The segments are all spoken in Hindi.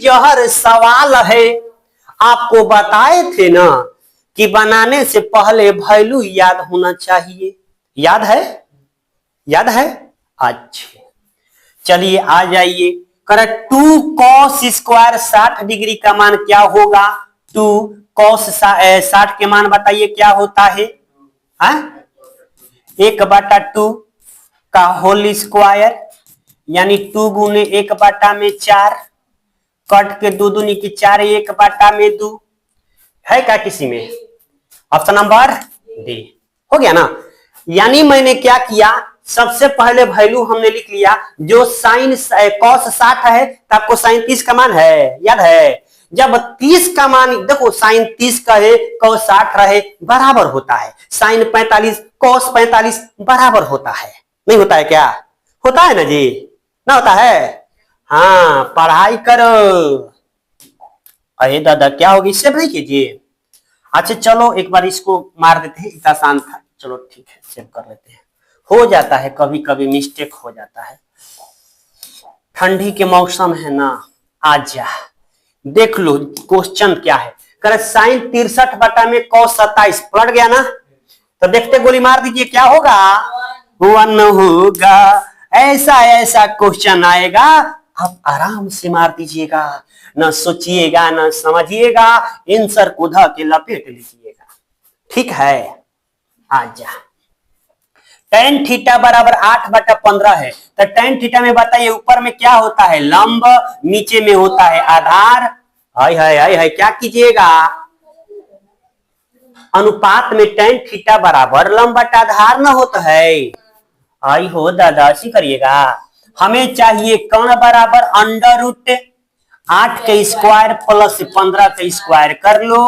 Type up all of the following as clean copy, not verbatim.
यह सवाल है। आपको बताए थे ना कि बनाने से पहले वैल्यू याद होना चाहिए। याद है? याद है? अच्छा, चलिए आ जाइए। कर 2 cos स्क्वायर 60 डिग्री का मान क्या होगा? 2 cos 60 के मान बताइए क्या होता है? 1/2 का होल स्क्वायर, यानी 2 गुने 1/4, कट के 2 दूनी की 4, 1/2 है क्या किसी में? ऑप्शन नंबर डी हो गया ना। यानी मैंने क्या किया, सबसे पहले वैल्यू हमने लिख लिया। जो साइन कॉस 60 है तो आपको साइन 30 का मान है, याद है? जब 30 का मान, देखो साइन 30 का है कॉस 60 रहे बराबर होता है। साइन 45 कॉस 45 बराबर होता है, नहीं होता है क्या? होता है ना जी, ना होता है? हाँ, पढ़ाई करो। अरे दादा क्या होगी, इससे नहीं कीजिए। अच्छा चलो एक बार इसको मार देते हैं, इतना आसान था। चलो ठीक है, सेव कर लेते हैं। हो जाता है, कभी कभी मिस्टेक हो जाता है। ठंडी के मौसम है ना। आजा देख लो क्वेश्चन क्या है। कर साइन 63 बटा में cos 27 पलट गया ना, तो देखते गोली मार दीजिए क्या होगा? 1 होगा। ऐसा ऐसा क्वेश्चन आएगा, आप आराम से मार दीजिएगा, न सोचिएगा न समझिएगा, आंसर को ध के लपेट लीजिएगा। ठीक है, आजा। tan थीटा बराबर 8/15 है, तो tan थीटा में बताइए ऊपर में क्या होता है? लंब, नीचे में होता है आधार। हाय हाय हाय हाय, क्या कीजिएगा? अनुपात में tan थीटा बराबर लंब बटा आधार न होता है। आई हो दादा, ऐसी करिएगा। हमें चाहिए कर्ण बराबर √8 के स्क्वायर प्लस 15 के स्क्वायर कर लो।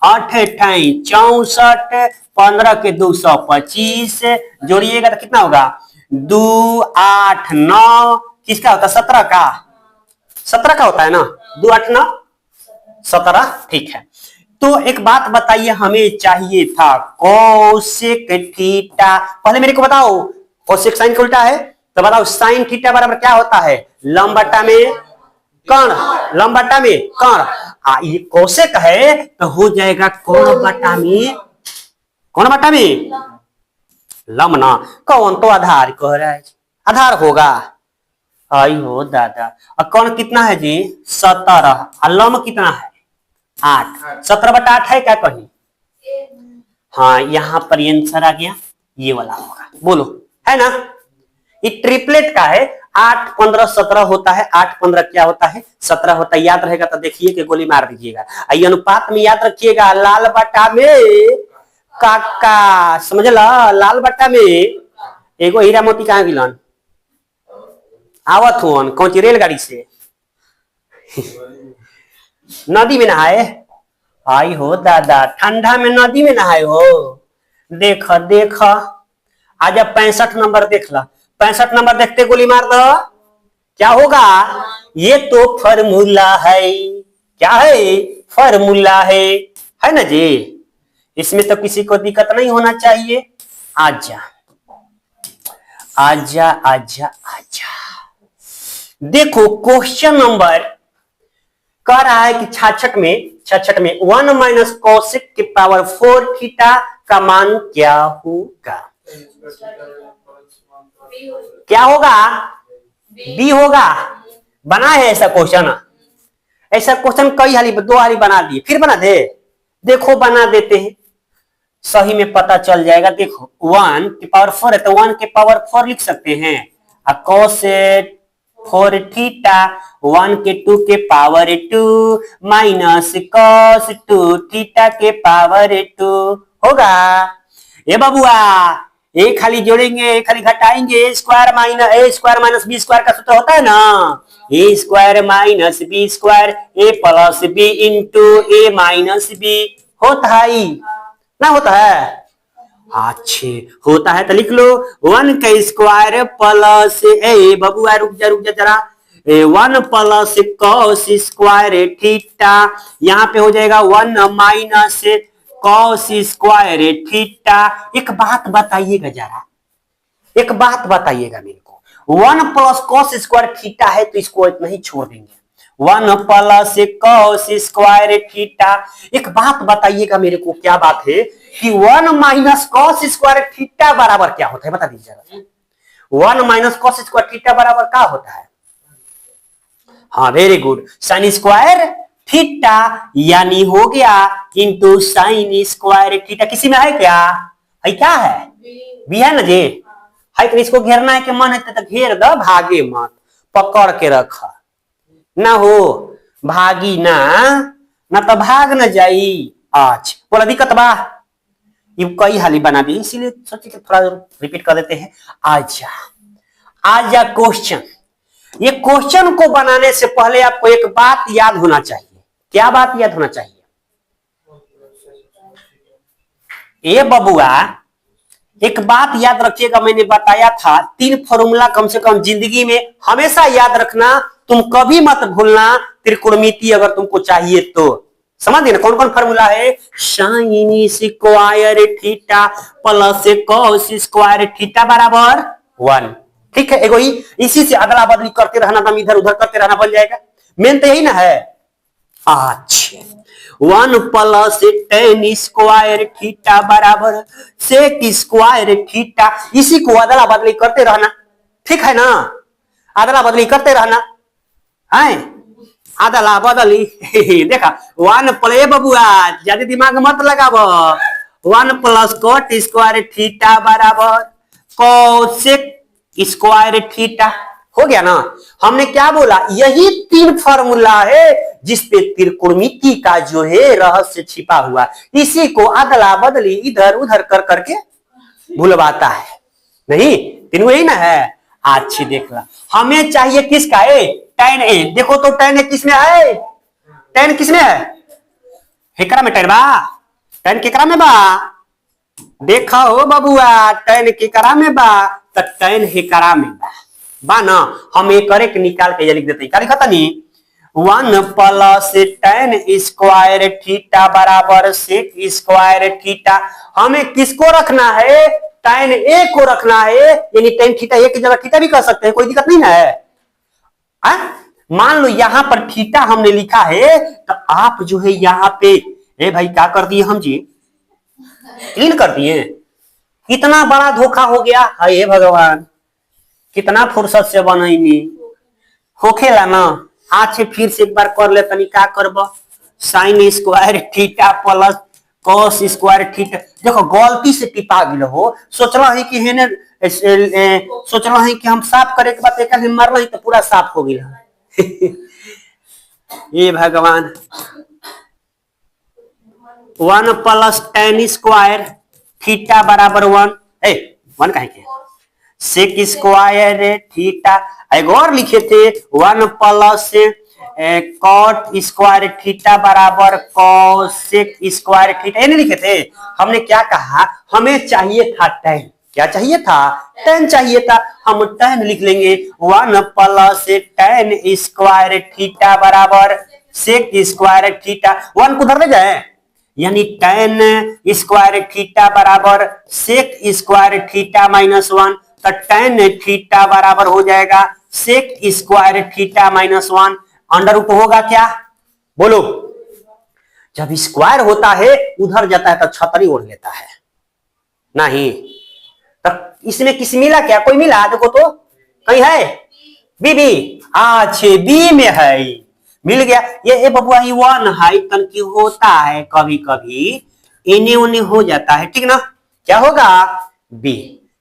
8 × 64, 15 के 225, जोड़िएगा तो कितना होगा? 2 8 9, किसका होता है? 17 का। 17 का होता है ना, 2 8 9 17। ठीक है, तो एक बात बताइए, हमें चाहिए था कोसेक थीटा। पहले मेरे को बताओ, कोसेक साइन का उल्टा है, तो बताओ साइन थीटा बराबर क्या होता है? लंब बटा में कर्ण, लंब बटा में कर्ण। ये कोसेक है तो हो जाएगा कोण बटा में, कोण बटा में लंब ना। कौन तो आधार कह रहा है, आधार होगा। आई हो दादा, और कौन कितना है जी? 17, और लंब कितना है? 8। 17/8 है क्या कहीं? हाँ, यहां पर आंसर आ गया, ये वाला होगा। बोलो, है ना? ये ट्रिपलेट का है। 8 15 17 होता है। 8 15 क्या होता है? 17 होता है। याद रहेगा तो देखिए कि गोली मार दीजिएगा। ये अनुपात में याद रखिएगा, लाल बटा में काका, समझ ला? लाल बटा में एगो हीरा मोती कहाँ गिलन? आवत हुन कौन सी रेलगाड़ी से? नदी में नहाए? आई हो दादा, ठंडा में नदी में नहाए हो? देख देख, आज 65 नंबर देख ला। 65 नंबर देखते गोली मार दो, क्या होगा? ये तो फॉर्मूला है। क्या है? फॉर्मूला है ना जी। इसमें तो किसी को दिक्कत नहीं होना चाहिए। आजा आजा आजा आजा, देखो क्वेश्चन नंबर कह रहा है कि 66 में 1 - कोसेक की पावर 4 थीटा का मान क्या होगा? क्या होगा? बी होगा। बना है ऐसा क्वेश्चन? ऐसा क्वेश्चन कई हाली, 2 हाली बना दिए, फिर बना दे। देखो बना देते हैं, सही में पता चल जाएगा। देखो 1 की पावर 4 है तो 1 की पावर 4 लिख सकते हैं। कोसेक 4 थीटा 1 के 2 के पावर 2 माइनस cos 2 थीटा के पावर 2 होगा। ये बबुआ, एक खाली जोड़ेंगे एक खाली घटाएंगे, a square minus B square का सूत्र होता है ना। a square minus B square, a plus B into a minus B होता है ना, होता है? अच्छे होता है तो लिख लो 1 का स्क्वायर प्लस ए, बबुआ रुक जा जरा, 1 प्लस कॉस स्क्वायर थीटा, यहाँ पे हो जाएगा 1 माइनस कॉस स्क्वायर थीटा। एक बात बताइएगा जरा, एक बात बताइएगा मेरे को, 1 प्लस कॉस स्क्वायर थीटा है तो इसको इतना ही छोड़ देंगे। 1 प्लस कॉस स्क्वायर थीटा। एक बात बताइएगा मेरे को, क्या बात है कि 1 माइनस कॉस स्क्वायर थीटा बराबर क्या होता है, बता दीजिएगा। 1 माइनस कॉस स्क्वायर थीटा बराबर क्या होता है? हाँ very good, sine square theta, यानी हो गया इंटू साइन स्क्वायर थीटा। किसी में है क्या? है क्या है? भी है ना जी। है तो इसको घेरना है कि मन है तो घेर दो, भागे मत, पकड़ के रखा ना हो, भागी ना तो भाग न जाई। आज बोला दिक्कत बा, ये कई हाली बना दी, इसीलिए सोचे कि थोड़ा रिपीट कर देते हैं। आजा आजा क्वेश्चन। ये क्वेश्चन को बनाने से पहले आपको एक बात याद होना चाहिए। क्या बात याद होना चाहिए? ये बबुआ एक बात याद रखिएगा, मैंने बताया था 3 फॉर्मूला कम से कम जिंदगी में हमेशा याद रखना, तुम कभी मत भूलना। त्रिकोणमिति अगर तुमको चाहिए तो समझ गए ना कौन कौन फॉर्मूला है? Sine square theta plus cos square theta बराबर 1। ठीक है, एगो ही इसी से अदला बदली करते रहना, दम इधर उधर करते रहना, बन जाएगा। मेन तो यही ना है। अच्छा 1 प्लस टेन स्क्वायर थीटा बराबर सेक स्क्वायर थीटा, इसी को अदला बदली करते रहना। ठीक है ना, अदला बदली करते रहना है, अदला बदली देखा 1 प्लस बबुआ ज्यादा दिमाग मत लगाब, 1 प्लस कोट स्क्वायर थीटा बराबर कोसेक स्क्वायर थीटा। हो गया ना। हमने क्या बोला? यही 3 फॉर्मूला है जिसपे त्रिकोणमिति का जो है रहस्य छिपा हुआ, इसी को अदला बदली इधर उधर कर करके भूलवाता है। नहीं तीनों यही ना है। अच्छी देख ला, हमें चाहिए किसका? ए tan ए। देखो तो tan ए किसमें है? tan किसमें है? हेकरा में tan बा, tan केकरा में बा? देखा हो बबुआ, tan केकरा में बा? तो tan हेकरा में बा ना। हम एक करे के निकाल के लिख देते हैं। क्या लिखा था नी? 1 प्लस tan स्क्वायर थीटा बराबर सेक स्क्वायर थीटा। हमें किसको रखना है? tan ए को रखना है, यानी tan थीटा ए की जगह थीटा भी कर सकते हैं, कोई दिक्कत नहीं है। मान लो यहां पर थीटा हमने लिखा है, तो आप जो है यहां पे ए भाई क्या कर दिए हम जी? क्लीन कर दिए। कितना बड़ा धोखा हो गया हे भगवान, कितना फुर्सत से बनैनी होखेला ना। आज फिर से एक बार कर ले तनी, का करब? Sine square theta plus cos square theta. देखो गलती से टिपा गल हो, सोचला है कि हेने सोचला है कि हम साफ करे के बाद एक मरल तो पूरा साफ हो गया। ये भगवान 1 प्लस tan स्क्वायर थीटा बराबर 1 कहे के सेक स्क्वायर थीटा। एक और लिखे थे 1 प्लस कॉट स्क्वायर थीटा बराबर कॉसेक स्क्वायर थीटा, ये नहीं लिखे थे। हमने क्या कहा? हमें चाहिए था tan। क्या चाहिए था? tan चाहिए था। हम tan लिख लेंगे 1 प्लस tan स्क्वायर थीटा बराबर सेक स्क्वायर थीटा। 1 को धर ले जाए, यानी tan स्क्वायर थीटा बराबर सेक स्क्वायर थीटा माइनस 1। तो tan थीटा बराबर हो जाएगा sec square theta minus 1। Under root होगा क्या? बोलो। जब स्क्वायर होता है उधर जाता है तो छतरी ओढ़ लेता है। नहीं तो इसमें किस मिला क्या? कोई मिला? देखो तो कहीं है? बी। अच्छे बी में है, मिल गया। ये बबुआ 1 है तन की होता है, कभी कभी इन्हें उन्हें हो जाता है। ठीक ना? क्या होगा? बी।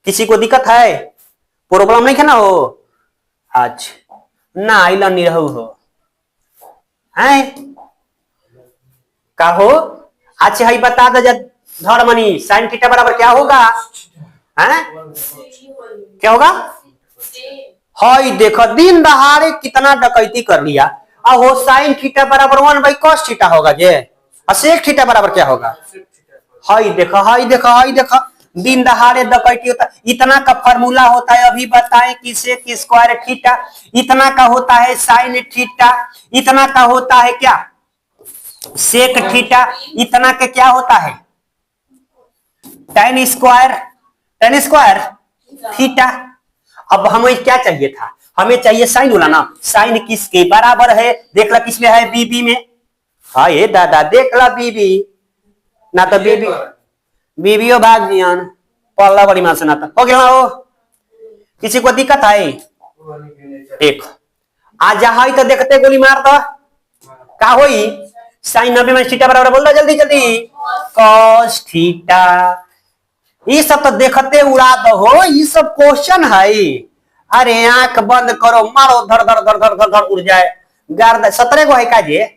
किसी को दिक्कत है? प्रॉब्लम नहीं है ना हो? अच्छा ना आइला नहीं रहू हो है का हो? अच्छा है बता दे धर्मनी साइन थीटा बराबर क्या होगा? है क्या होगा? हाय देखो दिन दहाड़े कितना डकैती कर लिया। हो साइन थीटा बराबर 1/cos थीटा होगा जे, और सेक थीटा बराबर क्या होगा? हाय देखो हाय देखो हाय देखो, दिन दहाड़े डकैती होता। इतना का फॉर्मूला होता है, अभी बताएं कि सेक स्क्वायर थीटा, इतना का होता है साइन थीटा, इतना का होता है क्या? सेक थीटा, इतना का क्या होता है? tan square theta. अब हमें क्या चाहिए था? हमें चाहिए साइन वाला ना, साइन किसके बराबर है, देख ला किसमें है, बीबी में। हाँ ये दादा देख ला बीबी ना, तो बीबी बीबीओ भाग जियान पल्ला बड़ी मां से ना हो गया हो। किसी को दिक्कत है एक आ जा है तो देखते गोली मार दो का होई, साइन 90 में थीटा बराबर बोल दो जल्दी जल्दी, कॉस थीटा। ये सब तो देखते उड़ा दो हो, ये सब क्वेश्चन है। अरे आंख बंद करो मारो धर धर धर धर धर धर उड़ जाए गार 17 को है का जे।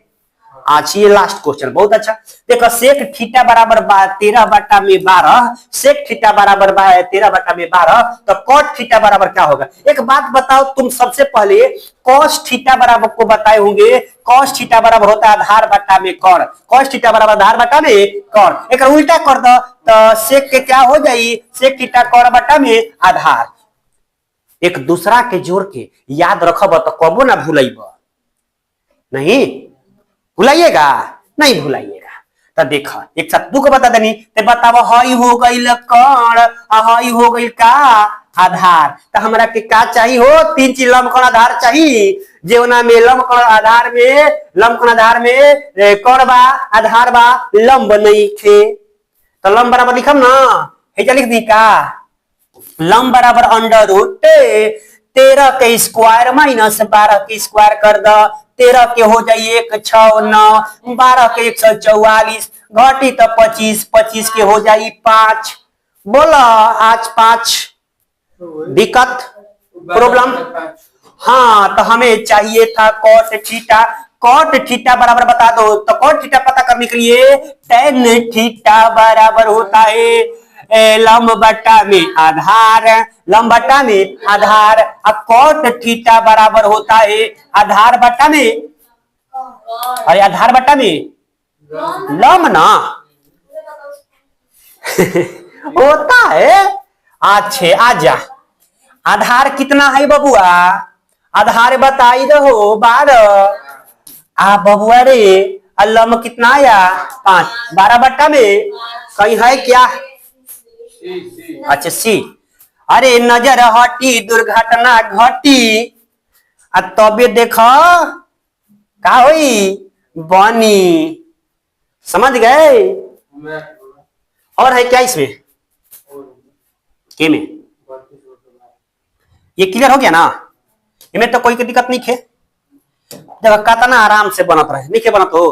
आज ये लास्ट क्वेश्चन बहुत अच्छा। देखो सेक थीटा बराबर 13/12, सेक थीटा बराबर 13/12, तो कॉट थीटा बराबर क्या होगा। एक बात बताओ तुम सबसे पहले कॉस थीटा बराबर को बताए होंगे, कॉस थीटा बराबर होता है आधार बटा में कॉण, कॉस थीटा बराबर आधार बटा में कॉण। एक उल्टा कर दो तो सेक के क्या हो जाई, सेक थीटा कॉण बटा में आधार। एक दूसरा के जोड़ के याद रखब तो कबो ना भूलब, नहीं भुलाइएगा, नहीं भुलाइएगा। तो देखा एक साथ दुख बता देनी, ते बताओ हई हो गई कण, हई हो गई का आधार। तो हमरा के का चाहिए हो, 3 चीज लंबकोण आधार चाहिए, जेवना में लंबकोण आधार में, लंबकोण आधार में कण बा आधार बा लंब नहीं थे। तो लंब बराबर लिखम ना, हेजा लिख दी का, लंब बराबर अंडर रूट 13 के स्क्वायर माइनस 12 के स्क्वायर कर दो, 13 के हो जाए 1 6 9, 12 के 144, घटी तो 25, 25 के हो जाए 5। बोला आज 5 दिक्कत प्रॉब्लम। हाँ तो हमें चाहिए था कॉट थीटा, कॉट थीटा बराबर बता दो। तो कॉट थीटा पता करने के लिए tan थीटा बराबर होता है लंब बट्टा में आधार, लंब बट्टा में आधार। अब कॉट थीटा बराबर होता है आधार बट्टा में, अरे आधार बट्टा में लंब ना होता है। अच्छे आजा, आधार कितना है बबुआ, आधार बताई दो 12 आ बबुआ रे, लंब कितना आया 5, 12 बट्टा में कहीं है क्या, अच्छा सी। अरे नजर हटी दुर्घटना घटी, तबे देखो का हुई बनी, समझ गए। और है क्या इसमें के में, ये क्लियर हो गया ना, इनमें तो कोई दिक्कत नहीं है। देखो कितना आराम से बनत रहे, नहीं बनत हो।